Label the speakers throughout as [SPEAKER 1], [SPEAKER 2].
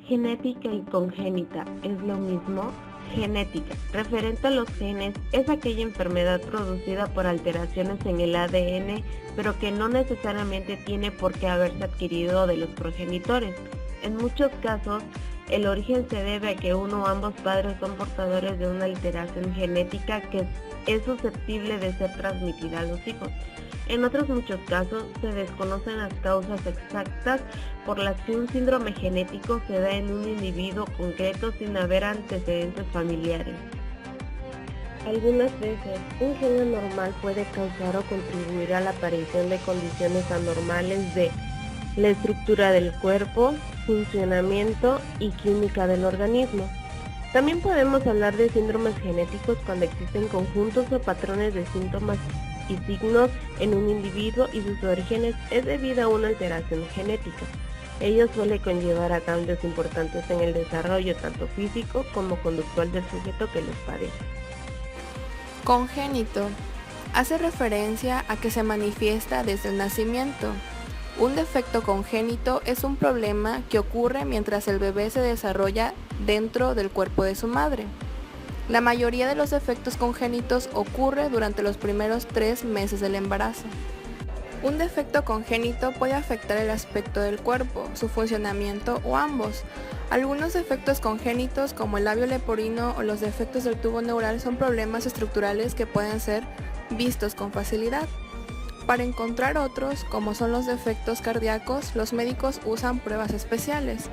[SPEAKER 1] Genética y congénita es lo mismo. Genética, referente a los genes, es aquella enfermedad producida por alteraciones en el ADN, pero que no necesariamente tiene por qué haberse adquirido de los progenitores. En muchos casos, el origen se debe a que uno o ambos padres son portadores de una alteración genética que es susceptible de ser transmitida a los hijos. En otros muchos casos, se desconocen las causas exactas por las que un síndrome genético se da en un individuo concreto sin haber antecedentes familiares. Algunas veces, un gen anormal puede causar o contribuir a la aparición de condiciones anormales de la estructura del cuerpo, funcionamiento y química del organismo. También podemos hablar de síndromes genéticos cuando existen conjuntos o patrones de síntomas y signos en un individuo y sus orígenes es debido a una alteración genética. Ello suele conllevar a cambios importantes en el desarrollo tanto físico como conductual del sujeto que los padece.
[SPEAKER 2] Congénito hace referencia a que se manifiesta desde el nacimiento. Un defecto congénito es un problema que ocurre mientras el bebé se desarrolla dentro del cuerpo de su madre. La mayoría de los defectos congénitos ocurre durante los primeros 3 meses del embarazo. Un defecto congénito puede afectar el aspecto del cuerpo, su funcionamiento o ambos. Algunos defectos congénitos como el labio leporino o los defectos del tubo neural son problemas estructurales que pueden ser vistos con facilidad. Para encontrar otros, como son los defectos cardíacos, los médicos usan pruebas especiales.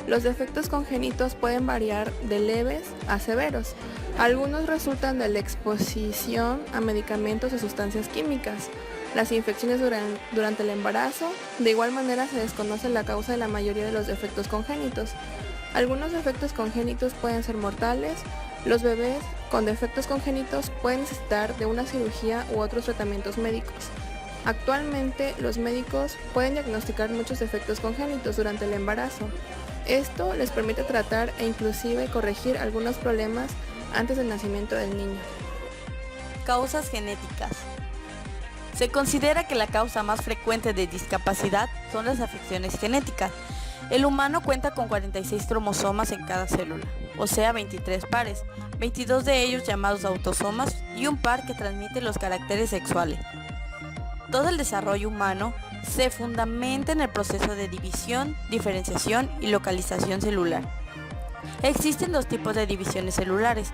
[SPEAKER 2] Los defectos congénitos pueden variar de leves a severos. Algunos resultan de la exposición a medicamentos o sustancias químicas. Las infecciones durante el embarazo, de igual manera se desconoce la causa de la mayoría de los defectos congénitos. Algunos defectos congénitos pueden ser mortales. Los bebés con defectos congénitos pueden necesitar de una cirugía u otros tratamientos médicos. Actualmente, los médicos pueden diagnosticar muchos defectos congénitos durante el embarazo. Esto les permite tratar e inclusive corregir algunos problemas antes del nacimiento del niño.
[SPEAKER 3] Causas genéticas. Se considera que la causa más frecuente de discapacidad son las afecciones genéticas. El humano cuenta con 46 cromosomas en cada célula, o sea 23 pares, 22 de ellos llamados autosomas y un par que transmite los caracteres sexuales. Todo el desarrollo humano se fundamenta en el proceso de división, diferenciación y localización celular. Existen 2 tipos de divisiones celulares: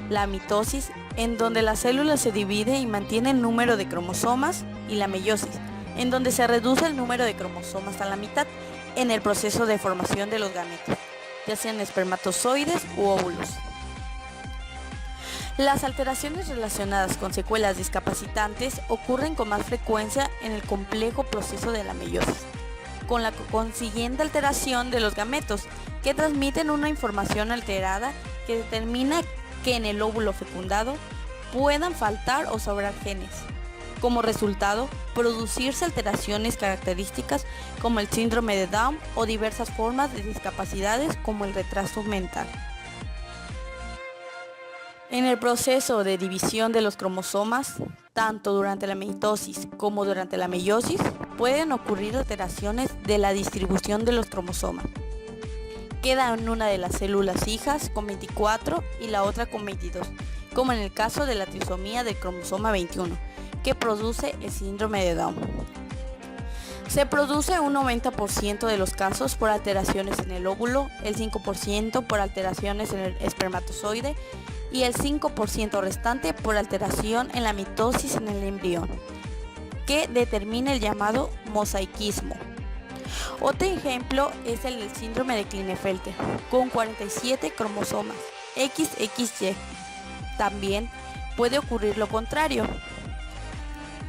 [SPEAKER 3] la mitosis, en donde la célula se divide y mantiene el número de cromosomas, y la meiosis, en donde se reduce el número de cromosomas a la mitad en el proceso de formación de los gametos, ya sean espermatozoides u óvulos. Las alteraciones relacionadas con secuelas discapacitantes ocurren con más frecuencia en el complejo proceso de la meiosis, con la consiguiente alteración de los gametos, que transmiten una información alterada que determina que en el óvulo fecundado puedan faltar o sobrar genes. Como resultado, producirse alteraciones características como el síndrome de Down o diversas formas de discapacidades como el retraso mental. En el proceso de división de los cromosomas, tanto durante la mitosis como durante la meiosis, pueden ocurrir alteraciones de la distribución de los cromosomas. Queda en una de las células hijas con 24 y la otra con 22, como en el caso de la trisomía del cromosoma 21, que produce el síndrome de Down. Se produce un 90% de los casos por alteraciones en el óvulo, el 5% por alteraciones en el espermatozoide y el 5% restante por alteración en la mitosis en el embrión, que determina el llamado mosaicismo. Otro ejemplo es el del síndrome de Klinefelter, con 47 cromosomas XXY. También puede ocurrir lo contrario,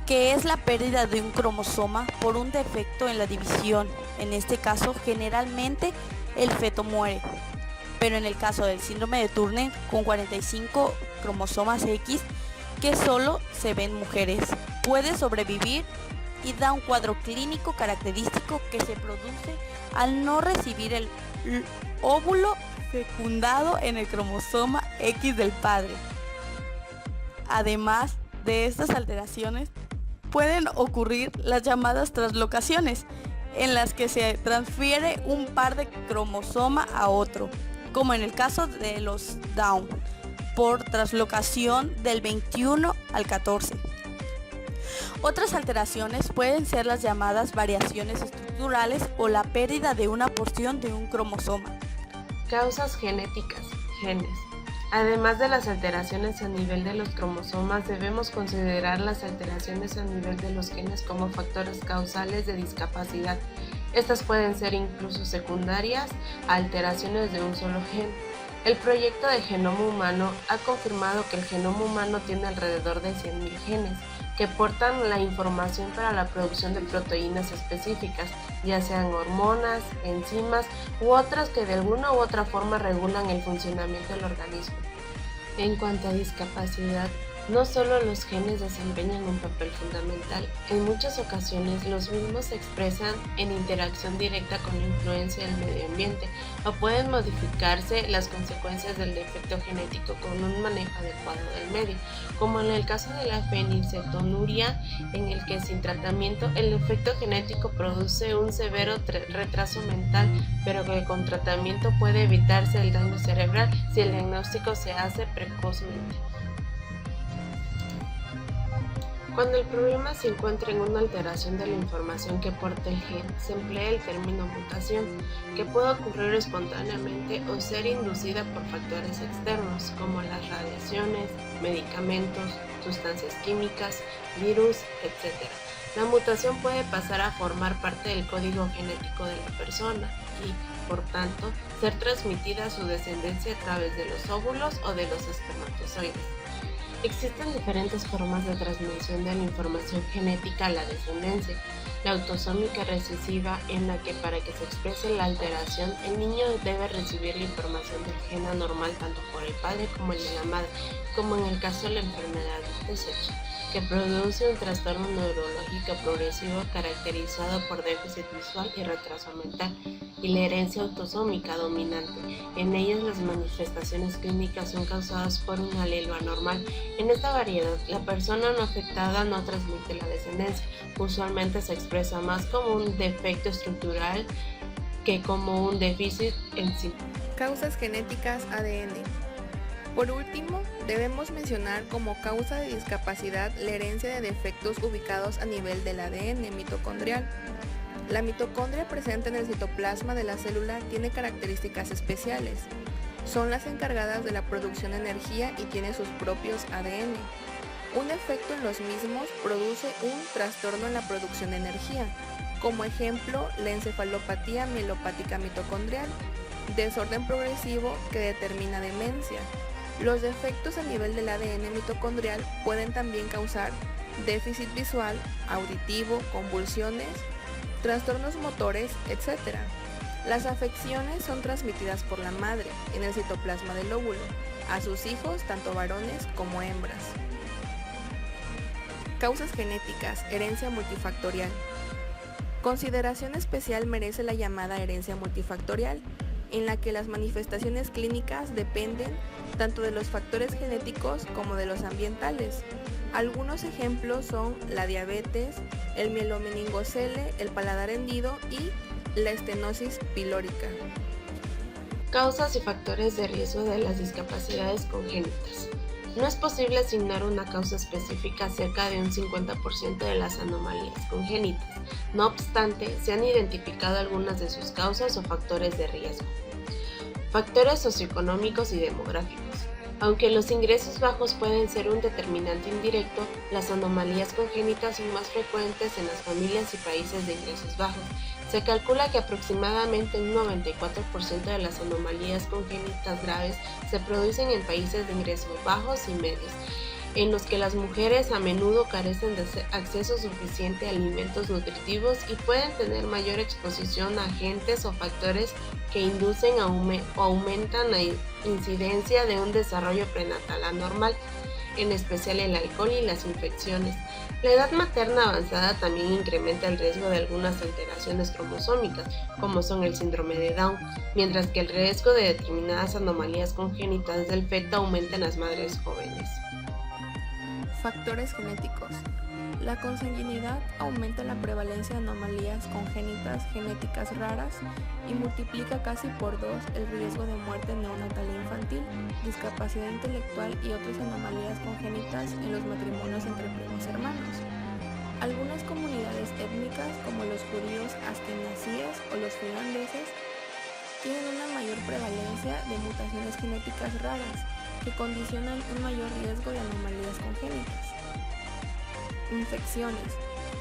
[SPEAKER 3] que es la pérdida de un cromosoma por un defecto en la división. En este caso, generalmente el feto muere. Pero en el caso del síndrome de Turner, con 45 cromosomas X, que solo se ven mujeres, puede sobrevivir y da un cuadro clínico característico que se produce al no recibir el óvulo fecundado en el cromosoma X del padre. Además de estas alteraciones, pueden ocurrir las llamadas translocaciones, en las que se transfiere un par de cromosoma a otro, como en el caso de los Down, por translocación del 21 al 14. Otras alteraciones pueden ser las llamadas variaciones estructurales o la pérdida de una porción de un cromosoma.
[SPEAKER 1] Causas genéticas, genes. Además de las alteraciones a nivel de los cromosomas, debemos considerar las alteraciones a nivel de los genes como factores causales de discapacidad. Estas pueden ser incluso secundarias a alteraciones de un solo gen. El proyecto de Genoma Humano ha confirmado que el genoma humano tiene alrededor de 100.000 genes, que portan la información para la producción de proteínas específicas, ya sean hormonas, enzimas u otras que de alguna u otra forma regulan el funcionamiento del organismo. En cuanto a discapacidad, no solo los genes desempeñan un papel fundamental, en muchas ocasiones los mismos se expresan en interacción directa con la influencia del medio ambiente o pueden modificarse las consecuencias del defecto genético con un manejo adecuado del medio, como en el caso de la fenilcetonuria, en el que sin tratamiento el defecto genético produce un severo retraso mental, pero que con tratamiento puede evitarse el daño cerebral si el diagnóstico se hace precozmente. Cuando el problema se encuentra en una alteración de la información que porta el gen, se emplea el término mutación, que puede ocurrir espontáneamente o ser inducida por factores externos, como las radiaciones, medicamentos, sustancias químicas, virus, etc. La mutación puede pasar a formar parte del código genético de la persona y, por tanto, ser transmitida a su descendencia a través de los óvulos o de los espermatozoides. Existen diferentes formas de transmisión de la información genética a la descendencia. La autosómica recesiva, en la que para que se exprese la alteración, el niño debe recibir la información del gen anormal tanto por el padre como el de la madre, como en el caso de la enfermedad de Sech, que produce un trastorno neurológico progresivo caracterizado por déficit visual y retraso mental, y la herencia autosómica dominante. En ellas las manifestaciones clínicas son causadas por un alelo anormal. En esta variedad, la persona no afectada no transmite la descendencia. Usualmente se expresa más como un defecto estructural que como un déficit en sí.
[SPEAKER 2] Causas genéticas ADN. Por último, debemos mencionar como causa de discapacidad la herencia de defectos ubicados a nivel del ADN mitocondrial. La mitocondria presente en el citoplasma de la célula tiene características especiales. Son las encargadas de la producción de energía y tiene sus propios ADN. Un defecto en los mismos produce un trastorno en la producción de energía, como ejemplo la encefalopatía mielopática mitocondrial, desorden progresivo que determina demencia. Los defectos a nivel del ADN mitocondrial pueden también causar déficit visual, auditivo, convulsiones, trastornos motores, etc. Las afecciones son transmitidas por la madre en el citoplasma del óvulo a sus hijos, tanto varones como hembras. Causas genéticas, herencia multifactorial. Consideración especial merece la llamada herencia multifactorial, en la que las manifestaciones clínicas dependen tanto de los factores genéticos como de los ambientales. Algunos ejemplos son la diabetes, el mielomeningocele, el paladar hendido y la estenosis pilórica.
[SPEAKER 1] Causas y factores de riesgo de las discapacidades congénitas. No es posible asignar una causa específica acerca de un 50% de las anomalías congénitas. No obstante, se han identificado algunas de sus causas o factores de riesgo. Factores socioeconómicos y demográficos. Aunque los ingresos bajos pueden ser un determinante indirecto, las anomalías congénitas son más frecuentes en las familias y países de ingresos bajos. Se calcula que aproximadamente un 94% de las anomalías congénitas graves se producen en países de ingresos bajos y medios, en los que las mujeres a menudo carecen de acceso suficiente a alimentos nutritivos y pueden tener mayor exposición a agentes o factores que inducen o aumentan la incidencia de un desarrollo prenatal anormal, en especial el alcohol y las infecciones. La edad materna avanzada también incrementa el riesgo de algunas alteraciones cromosómicas, como son el síndrome de Down, mientras que el riesgo de determinadas anomalías congénitas del feto aumenta en las madres jóvenes.
[SPEAKER 2] Factores genéticos. La consanguinidad aumenta la prevalencia de anomalías congénitas genéticas raras y multiplica casi por 2 el riesgo de muerte neonatal e infantil, discapacidad intelectual y otras anomalías congénitas en los matrimonios entre primos hermanos. Algunas comunidades étnicas, como los judíos askenazíes o los finlandeses, tienen una mayor prevalencia de mutaciones genéticas raras que condicionan un mayor riesgo de anomalías congénitas. Infecciones.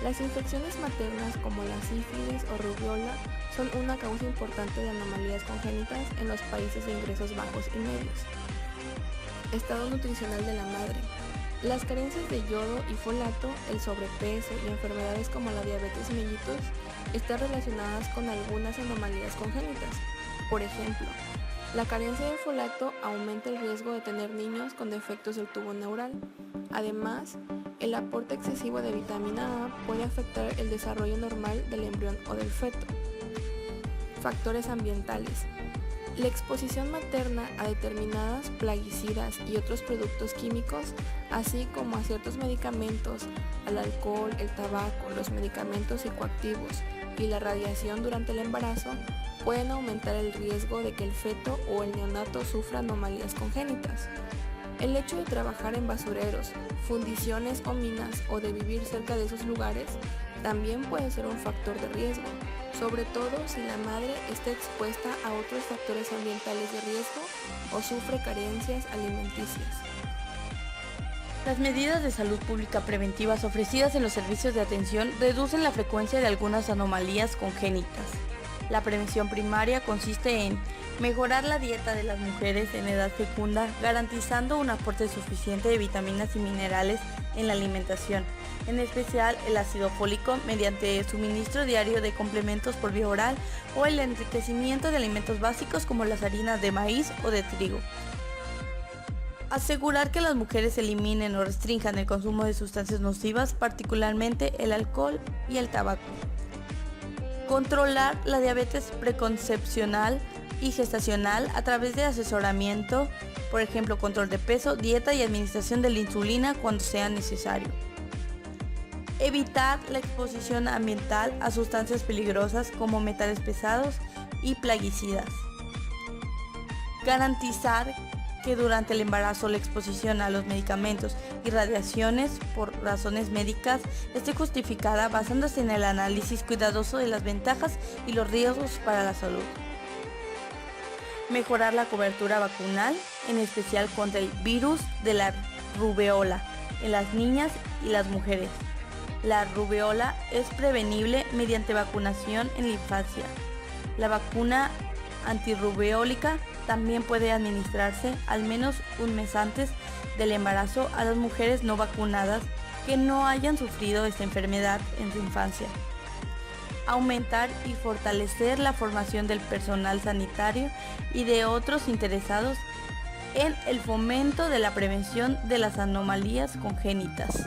[SPEAKER 2] Las infecciones maternas como la sífilis o rubiola son una causa importante de anomalías congénitas en los países de ingresos bajos y medios. Estado nutricional de la madre. Las carencias de yodo y folato, el sobrepeso y enfermedades como la diabetes mellitus están relacionadas con algunas anomalías congénitas. Por ejemplo, la carencia de folato aumenta el riesgo de tener niños con defectos del tubo neural. Además, el aporte excesivo de vitamina A puede afectar el desarrollo normal del embrión o del feto. Factores ambientales. La exposición materna a determinadas plaguicidas y otros productos químicos, así como a ciertos medicamentos, al alcohol, el tabaco, los medicamentos psicoactivos y la radiación durante el embarazo, pueden aumentar el riesgo de que el feto o el neonato sufra anomalías congénitas. El hecho de trabajar en basureros, fundiciones o minas o de vivir cerca de esos lugares también puede ser un factor de riesgo, sobre todo si la madre está expuesta a otros factores ambientales de riesgo o sufre carencias alimenticias.
[SPEAKER 3] Las medidas de salud pública preventivas ofrecidas en los servicios de atención reducen la frecuencia de algunas anomalías congénitas. La prevención primaria consiste en mejorar la dieta de las mujeres en edad fecunda, garantizando un aporte suficiente de vitaminas y minerales en la alimentación, en especial el ácido fólico mediante el suministro diario de complementos por vía oral o el enriquecimiento de alimentos básicos como las harinas de maíz o de trigo. Asegurar que las mujeres eliminen o restrinjan el consumo de sustancias nocivas, particularmente el alcohol y el tabaco. Controlar la diabetes preconcepcional y gestacional a través de asesoramiento, por ejemplo, control de peso, dieta y administración de la insulina cuando sea necesario. Evitar la exposición ambiental a sustancias peligrosas como metales pesados y plaguicidas. Garantizar que durante el embarazo la exposición a los medicamentos y radiaciones por razones médicas esté justificada basándose en el análisis cuidadoso de las ventajas y los riesgos para la salud. Mejorar la cobertura vacunal, en especial contra el virus de la rubeola en las niñas y las mujeres. La rubeola es prevenible mediante vacunación en la infancia. La vacuna antirrubeólica también puede administrarse al menos un mes antes del embarazo a las mujeres no vacunadas que no hayan sufrido esta enfermedad en su infancia. Aumentar y fortalecer la formación del personal sanitario y de otros interesados en el fomento de la prevención de las anomalías congénitas.